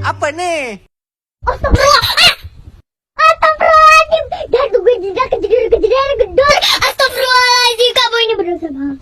Apa nih? Astagfirullah. Astagfirullahaladzim. Dan gue tidak kejedar gedor. Astagfirullahaladzim. Kamu ini berdosa banget.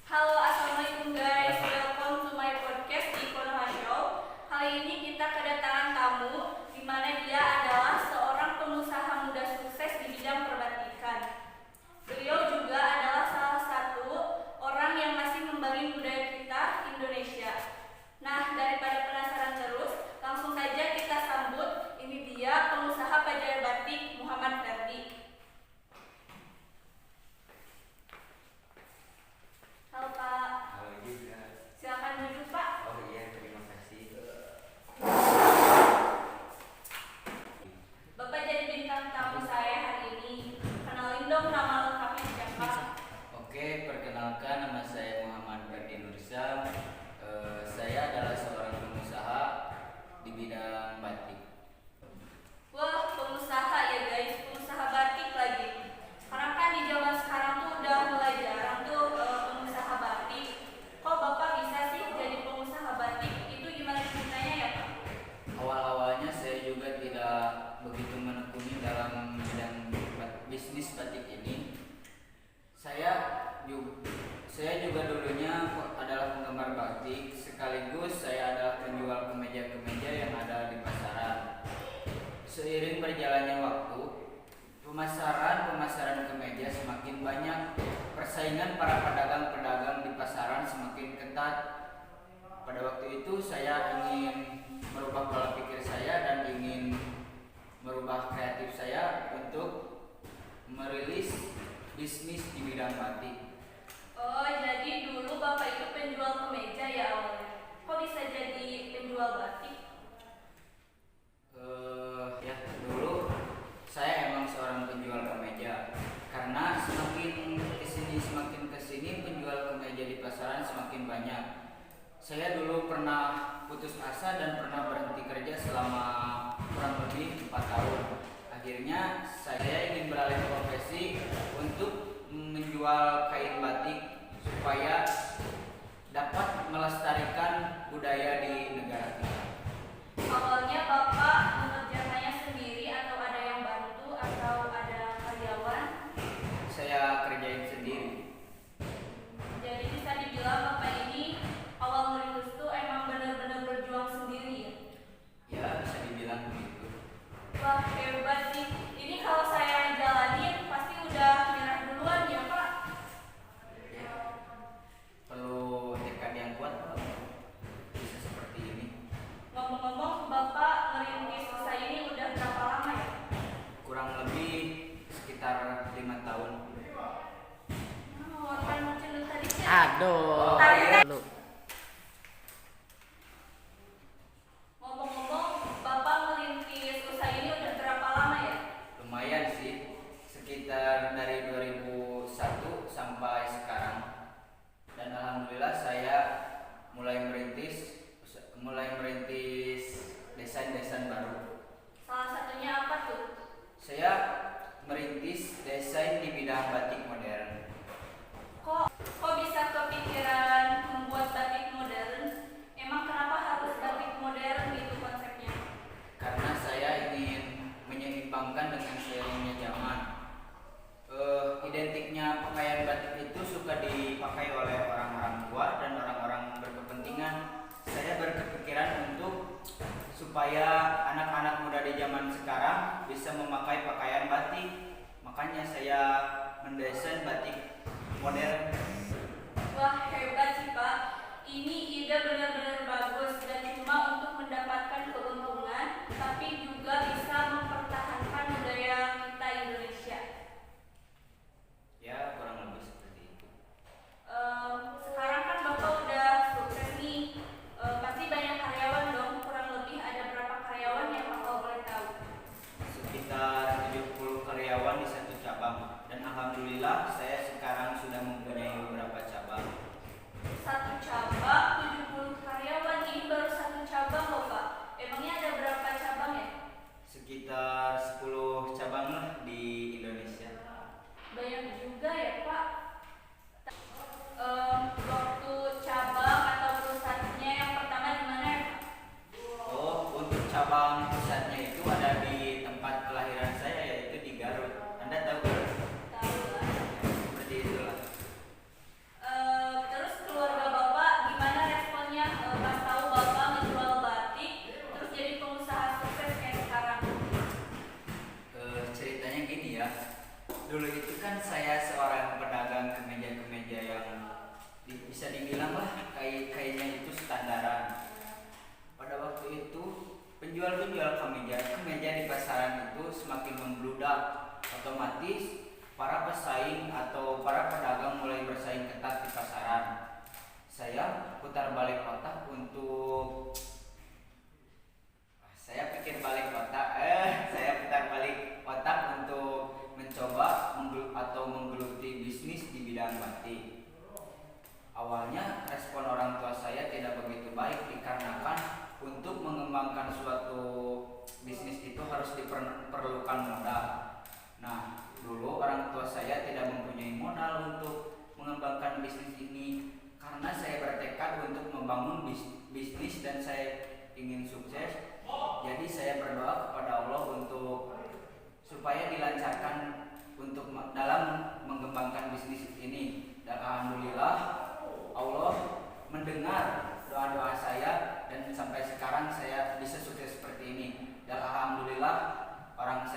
Halo, assalamualaikum guys. Welcome to my podcast di Konoha Show. Kali ini kita kedatangan tamu, di mana dia adalah seorang pengusaha muda sukses di bidang perbatikan. Beliau juga adalah salah satu orang yang masih membangun budaya kita Indonesia. Nah, daripada penasaran terus, langsung saja kita sambut. Ini dia pengusaha Pajar Batik Muhammad Ferdi. Halo Pak. Halo juga. Silakan duduk Pak. Oh iya, terima kasih. Bapak jadi bintang tamu saya hari ini. Kenalin dong nama lengkapnya siapa? Oke, perkenalkan nama saya Muhammad Ferdi Nursa. Saya adalah seorang pengusaha di bidang batik. Wah, pengusaha ya guys, pengusaha batik lagi. Karena kan di zaman sekarang tuh udah mulai jarang tuh pengusaha batik. Kok Bapak bisa sih jadi pengusaha batik? Itu gimana ceritanya ya Pak? Awal-awalnya saya juga tidak begitu menekuni dalam bidang bisnis batik ini. Saya juga dulunya adalah penggemar batik, sekaligus saya adalah penjual kemeja-kemeja yang ada di pasaran. Seiring berjalannya waktu, pemasaran kemeja semakin banyak, persaingan para pedagang-pedagang di pasaran semakin ketat. Pada waktu itu saya ingin merubah pola pikir saya dan ingin merubah kreatif saya untuk merilis bisnis di bidang batik. Oh, jadi dulu Bapak itu penjual kemeja ya awalnya. Kok bisa jadi penjual batik? Ya dulu saya emang seorang penjual kemeja, karena semakin kesini penjual kemeja di pasaran semakin banyak. Saya dulu pernah putus asa dan pernah berhenti kerja selama kurang lebih 4 tahun. Akhirnya saya ingin beralih profesi untuk menjual kain batik supaya dapat melestarikan budaya di negara kita. Awalnya Bapak mengerjakannya sendiri atau ada yang bantu atau ada karyawan? Saya kerjain sendiri. Jadi bisa dibilang Bapak ini awal merintis tuh emang benar-benar berjuang sendiri ya? Ya, bisa dibilang begitu. Wah, hebat sih. Ini kalau saya jalanin pasti udah nyerah duluan ya Pak? Ya, perlu tekad yang kuat Pak, bisa seperti ini. Ngomong-ngomong, Bapak merintis usaha ini udah berapa lama ya? Kurang lebih sekitar 5 tahun. Kan cenderung tadi sih. Aduh. Lu. Ngomong-ngomong, Bapak merintis usaha ini udah berapa lama ya? Lumayan sih, sekitar dari 2001 sampai sekarang. Dan alhamdulillah saya mulai merintis desain-desain baru. Salah satunya apa tuh? Saya merintis desain di bidang batik modern. Kok bisa kepikiran membuat batik modern? Emang kenapa harus batik modern gitu konsepnya? Karena saya ingin menyeimbangkan dengan seiringnya zaman. Identiknya pakaian batik itu suka dipakai oleh orang-orang tua dan orang-orang berkepentingan. Saya berkepikiran untuk supaya anak-anak muda di zaman sekarang bisa memakai pakaian batik. Makanya saya mendesain batik modern. Wah, hebat sih Pak. Ini ide benar-benar bagus dan cuma untuk mendapatkan keuntungan, tapi juga bisa mempertahankan budaya kita Indonesia. Ya, kurang lebih seperti itu. Sekarang kan Bapak udah sukses nih, pasti banyak karyawan dong. Kurang lebih ada berapa karyawan yang Bapak boleh tahu? Sekitar 70 karyawan di satu cabang. Dan alhamdulillah saya sekarang sudah mempunyai beberapa cabang. Satu cabang 70 karyawan, ini baru satu cabang loh Pak. Emangnya ada berapa cabang ya? Sekitar 10 cabang lah di Indonesia. Banyak juga ya Pak. Waktu cabang atau pusatnya yang pertama di mana ya Pak? Oh, untuk cabang pusatnya itu ada di tempat kelahiran saya, yaitu di Garut. Anda tahu Garut? Tahu lah. Seperti itulah. Terus keluarga Bapak gimana responnya pas tahu Bapak menjual batik terus jadi pengusaha sukses kayak sekarang? Ceritanya gini ya. Dulu itu kan saya seorang pedagang kemeja-kemeja yang bisa dibilang lah kayaknya itu standaran. Pada waktu itu penjual-penjual kemeja di pasaran itu semakin membludak. Otomatis para pesaing atau para pedagang mulai bersaing ketat di pasaran. Saya putar balik otak untuk saya putar balik otak untuk mencoba menggeluti bisnis di bidang batik. Awalnya respon orang tua saya tidak begitu baik dikarenakan untuk mengembangkan suatu bisnis itu harus diperlukan modal. Nah, dulu orang tua saya tidak mempunyai modal untuk mengembangkan bisnis ini. Karena saya bertekad untuk membangun bisnis dan saya ingin sukses, jadi saya berdoa kepada Allah untuk supaya dilancarkan untuk dalam mengembangkan bisnis ini. Dan alhamdulillah Allah mendengar doa-doa saya dan sampai sekarang saya bisa sukses seperti ini. Dan alhamdulillah orang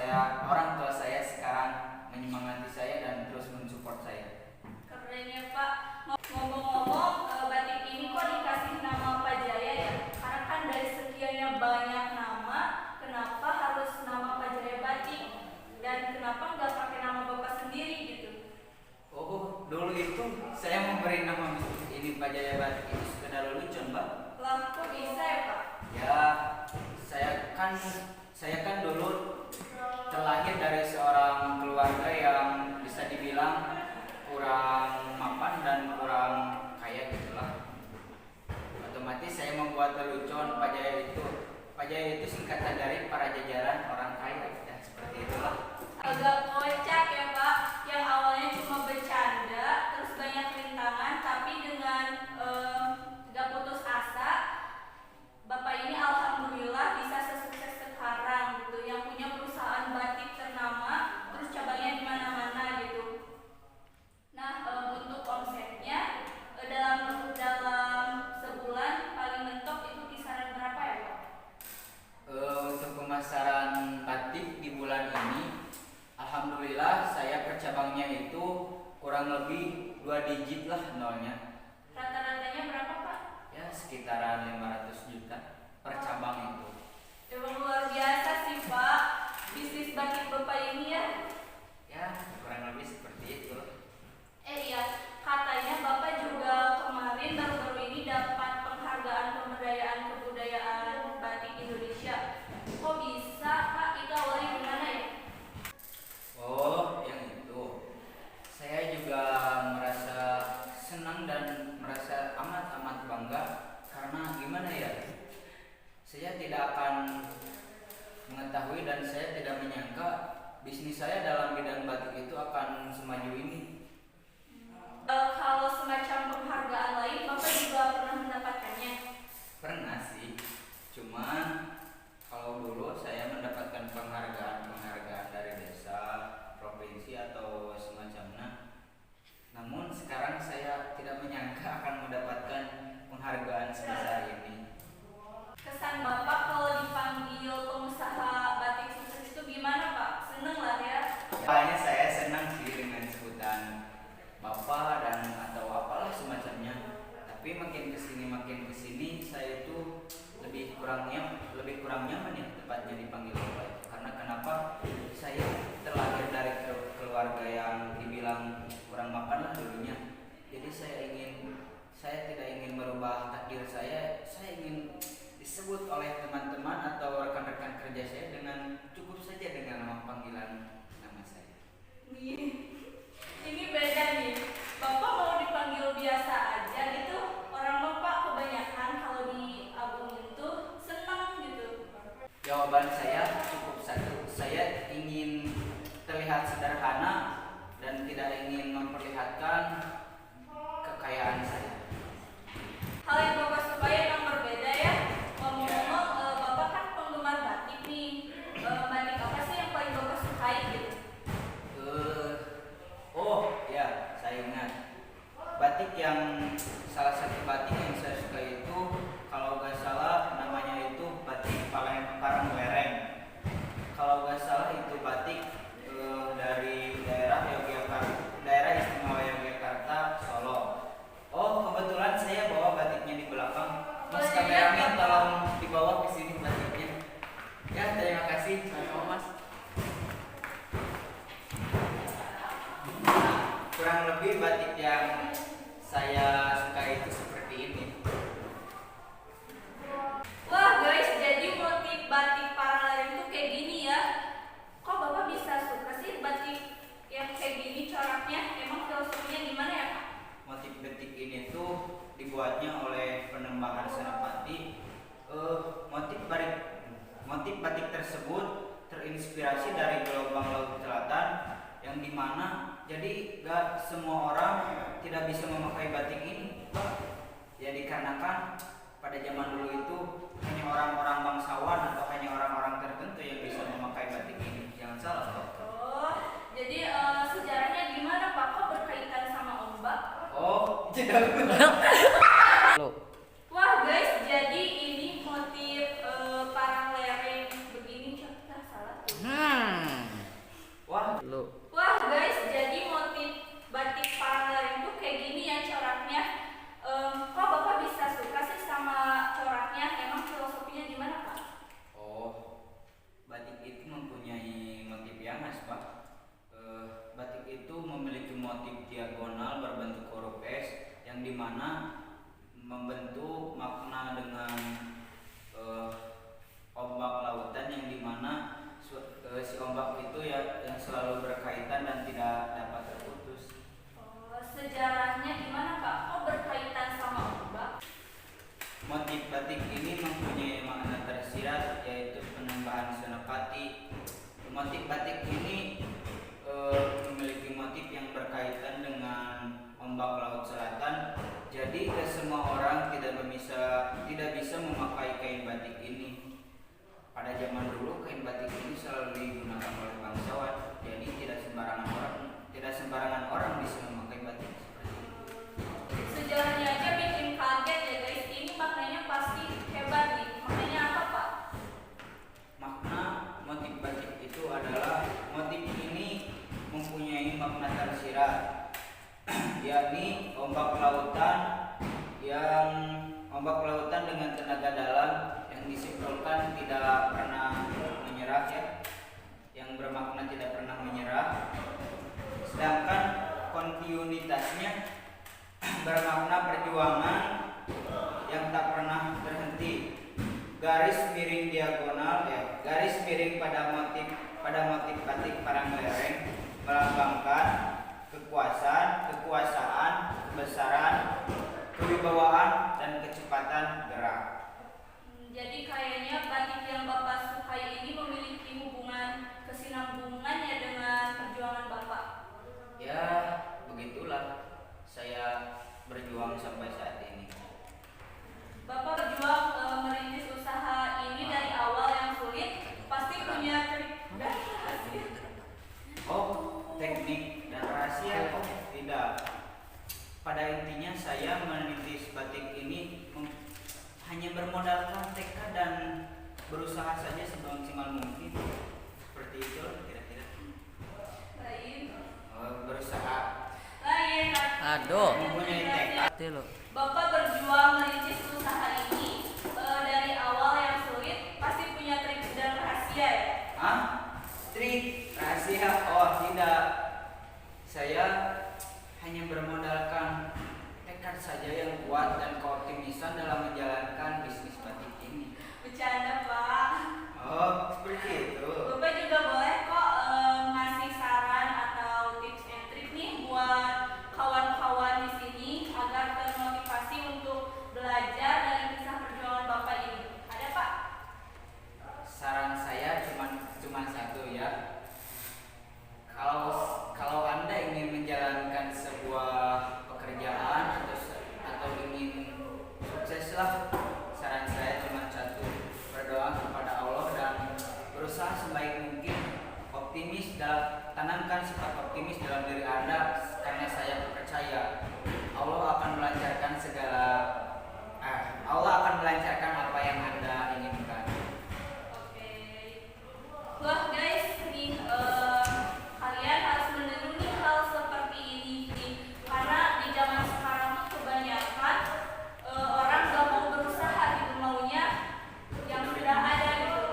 tua saya sekarang menyemangati saya dan terus mensupport saya. Keren ya Pak. Ngomong-ngomong, batik ini kok dikasih nama Pak Jaya ya? Karena kan dari sekiannya banyak nama, kenapa harus nama Pak Jaya Batik? Dan kenapa nggak pakai nama Bapak sendiri gitu? Oh, dulu itu saya memberi nama ini Pak Jaya Batik itu sekedar lucu, Mbak. Lah, kok bisa ya Pak? Ya, saya kan dulu terlahir dari seorang keluarga yang bisa dibilang kurang mapan dan kurang kaya gitulah. Otomatis saya membuat lelucon Pak Jaya itu. Pak Jaya itu singkatan dari para jajaran orang kaya, ya seperti itulah. Agak kocak ya Pak, yang awalnya cuma bercanda, terus banyak rintangan, tapi dengan gak putus asa, Bapak ini alhamdulillah bisa sesukses sekarang gitu, yang punya perusahaan batik ternama, terus cabangnya di mana-mana gitu. Nah, untuk omsetnya dalam sebulan paling mentok itu kisaran berapa ya Pak? Untuk pemasaran batik di bulan ini, alhamdulillah saya per cabangnya itu kurang lebih 2 digit lah nolnya. Rata-ratanya berapa Pak? Ya sekitaran 500 juta per cabang itu. Emang luar biasa sih Pak, bisnis batik Bapak ini ya. Ya kurang lebih seperti itu. Iya, katanya Bapak juga kemarin baru-baru ini dapat penghargaan pemberdayaan kebudayaan batik Indonesia. Kok bisa Pak? Itu awalnya gimana ya? Oh, yang itu. Saya juga merasa senang dan merasa amat bangga karena gimana ya? Saya tidak akan mengetahui dan saya tidak menyangka bisnis saya papa dan atau apalah semacamnya. Tapi makin kesini saya itu lebih kurang nyaman ya tepatnya dipanggil papa itu. Karena kenapa? Saya terlahir dari keluarga yang dibilang kurang makan lah dulunya. Jadi saya tidak ingin merubah takdir saya ingin disebut oleh teman-teman atau rekan-rekan kerja saya dengan cukup saja dengan nama panggilan nama saya. Ini beda nih. Bapak mau dipanggil biasa aja gitu. Orang bapak kebanyakan kalau di Agung itu senang gitu. Jawaban saya cukup satu. Saya ingin terlihat sederhana dan tidak ingin memperlihatkan kekayaan saya. Hal yang bapak suka yang berbeda ya. Ngomong-ngomong, bapak kan penggemar batik nih. Batik apa sih yang paling bapak sukai gitu? Oh ya, saya ingat. Batik yang salah satu batik yang saya suka itu kalau nggak salah namanya itu batik Paranglereng. Kalau nggak salah itu batik dari daerah Yogyakarta, daerah istimewa Yogyakarta, Solo. Oh kebetulan saya bawa batiknya di belakang. Mas kameramen tolong dibawa ke sini batiknya. Ya terima kasih, Mas. Kurang lebih batik yang saya suka itu seperti ini. Wah guys, jadi motif batik Paranglereng itu kayak gini ya. Kok bapak bisa suka sih batik yang kayak gini coraknya? Emang filosofinya gimana ya Pak? Motif batik ini tuh dibuatnya oleh Penembahan Senapati. Motif batik tersebut terinspirasi dari gelombang laut selatan yang dimana jadi gak semua orang tidak bisa memakai batik ini, ya dikarenakan pada zaman dulu itu hanya orang-orang bangsawan atau hanya orang-orang tertentu yang bisa memakai batik ini. Jangan salah Pak. Oh, jadi sejarahnya gimana Pak? Kok berkaitan sama ombak? Oh, tidak. Lo. Wah guys, jadi ini motif Paranglereng begini contoh salah tuh. Wah, Lo. Wah guys, jadi motif batik Paranglereng tuh kayak gini ya coraknya. Kok bapak bisa suka sih sama coraknya? Emang filosofinya gimana Pak? oh, batik itu mempunyai motif yang khas Pak. Batik itu memiliki motif diagonal berbentuk huruf S yang dimana membentuk makna dengan ombak lautan yang dimana si ombak itu ya yang selalu berkaitan dan tidak dapat terputus. Sejarahnya gimana Pak? Kok berkaitan sama ombak? Motif batik ini mempunyai makna tersirat yaitu Penembahan Senapati. Motif batik ini memiliki motif yang berkaitan dengan ombak laut selatan. Jadi ke semua orang tidak bisa memakai kain batik ini. Pada zaman dulu kain batik ini selalu digunakan oleh bangsawan. Jadi tidak sembarangan orang bisa memakai batik seperti itu. Sejarahnya aja bikin kaget ya guys. Ini maknanya pasti hebat nih. Maknanya apa Pak? Makna motif batik itu adalah motif ini mempunyai makna tersirat, yakni ombak lautan dengan tenaga dalam yang disimpulkan tidak pernah menyerah ya, yang bermakna tidak pernah menyerah. Sedangkan kontinuitasnya bermakna perjuangan yang tak pernah berhenti. Garis miring diagonal ya, garis miring pada motif batik Paranglereng melambangkan kekuasaan, kebesaran, kewibawaan dan kecepatan gerak. Jadi kayaknya batik yang Bapak sukai ini memiliki hubungan kesinambungan ya dengan perjuangan Bapak. Ya, begitulah saya berjuang sampai saat ini. Bapak berjuang merintis usaha ini dari awal yang sulit, pasti punya trik dan rahasia. Oh, teknik dan rahasia? Tidak. Pada intinya saya merintis batik ini Tuh. mempunyai tekad. Tuh lo. Bapak berjuang merintis usaha ini dari awal yang sulit, pasti punya trik dan rahasia ya? Hah? Trik rahasia? Oh tidak, saya hanya bermodalkan tekad saja yang kuat dan keoptimisan dalam menjalankan bisnis batik ini. Bercanda Pak. Oh, seperti itu. Bapak juga boleh kok ngasih saran atau tips and trik nih buat kawan-kawan di sini agar termotivasi untuk belajar dari kisah perjuangan Bapak ini. Ada Pak? Saran saya cuma satu ya. Kalau Anda ingin menjalankan sebuah pekerjaan atau ingin sukseslah, saran saya cuma satu: berdoa kepada Allah dan berusaha sebaik mungkin. Tanamkan sifat optimis dalam diri Anda, karena saya percaya Allah akan melancarkan apa yang Anda inginkan. Oke. Wah guys, nih kalian harus meniru nih hal seperti ini nih. Karena di zaman sekarang tuh kebanyakan orang gak mau berusaha gitu, maunya yang sudah ada gitu.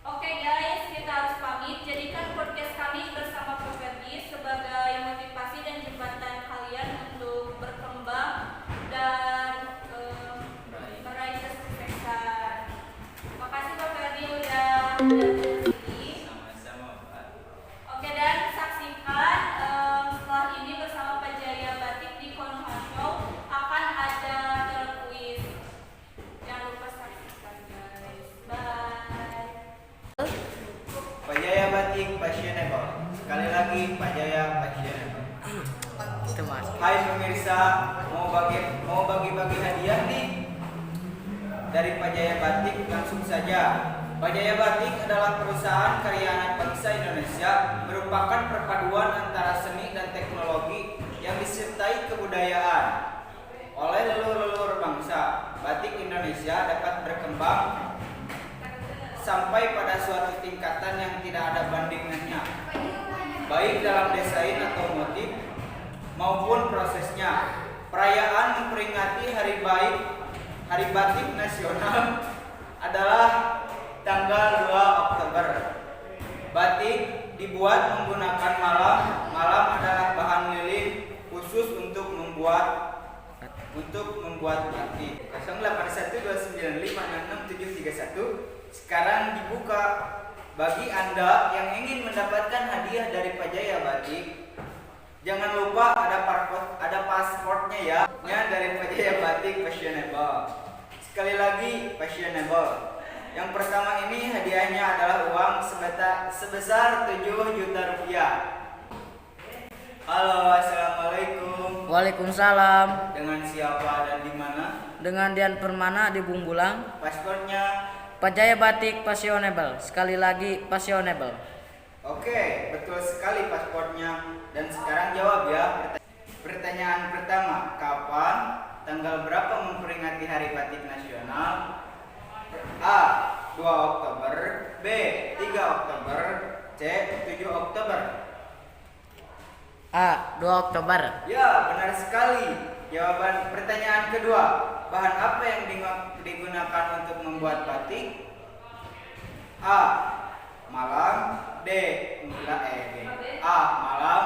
Oke guys, kita harus pamit. Jadikan podcast kami bersama Prof. Ferdi sebagai motivasi dan jembatan kalian untuk berkembang dan meraih kesuksesan. Makasih Prof. Ferdi udah datang ke sini. Sama-sama, Pak. Oke, dan saksikan setelah ini bersama Pak Jaya Batik di Konoha Show akan ada terkuis. Jangan lupa saksikan guys. Bye. Pak Jaya Batik Fashionable. Sekali lagi Pak Jaya Fashionable. Itu Mas. Hai pemirsa, mau bagi-bagi hadiah nih dari Pak Jaya Batik. Langsung saja. Pak Jaya Batik adalah perusahaan karya anak bangsa Indonesia, merupakan perpaduan antara seni dan teknologi yang disertai kebudayaan. Oleh leluhur bangsa, batik Indonesia dapat berkembang sampai pada suatu tingkatan yang tidak ada bandingannya, baik dalam desain atau motif maupun prosesnya. Perayaan memperingati Hari Batik Nasional adalah tanggal 2 Oktober. Batik dibuat menggunakan malam. Malam adalah bahan lilin khusus untuk membuat batik. 081295667731 sekarang dibuka bagi Anda yang ingin mendapatkan hadiah dari Pak Jaya Batik. Jangan lupa ada pasportnya ya, dari Pak Jaya Batik Fashionable. Sekali lagi Fashionable. Yang pertama ini hadiahnya adalah uang sebesar 7 juta rupiah. Halo, assalamualaikum. Waalaikumsalam. Dengan siapa dan di mana? Dengan Dian Permana di Bumbulang. Paspornya? Pak Jaya Batik Fashionable. Sekali lagi Fashionable. Oke, betul sekali paspornya. Dan sekarang jawab ya. Pertanyaan pertama, kapan, tanggal berapa memperingati Hari Batik Nasional? A. 2 Oktober, B. 3 Oktober, C. 7 Oktober. A. 2 Oktober. Ya, benar sekali. Jawaban pertanyaan kedua, bahan apa yang digunakan untuk membuat batik? A. Malam, B. A. Malam,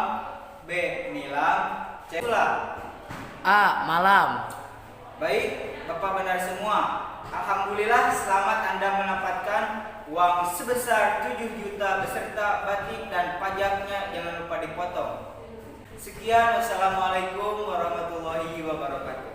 B. Nilam, C. Tulang. A. Malam. Baik, Bapak benar semua. Alhamdulillah, selamat Anda mendapatkan uang sebesar 7 juta beserta batik dan pajaknya jangan lupa dipotong. Sekian, wassalamualaikum warahmatullahi wabarakatuh.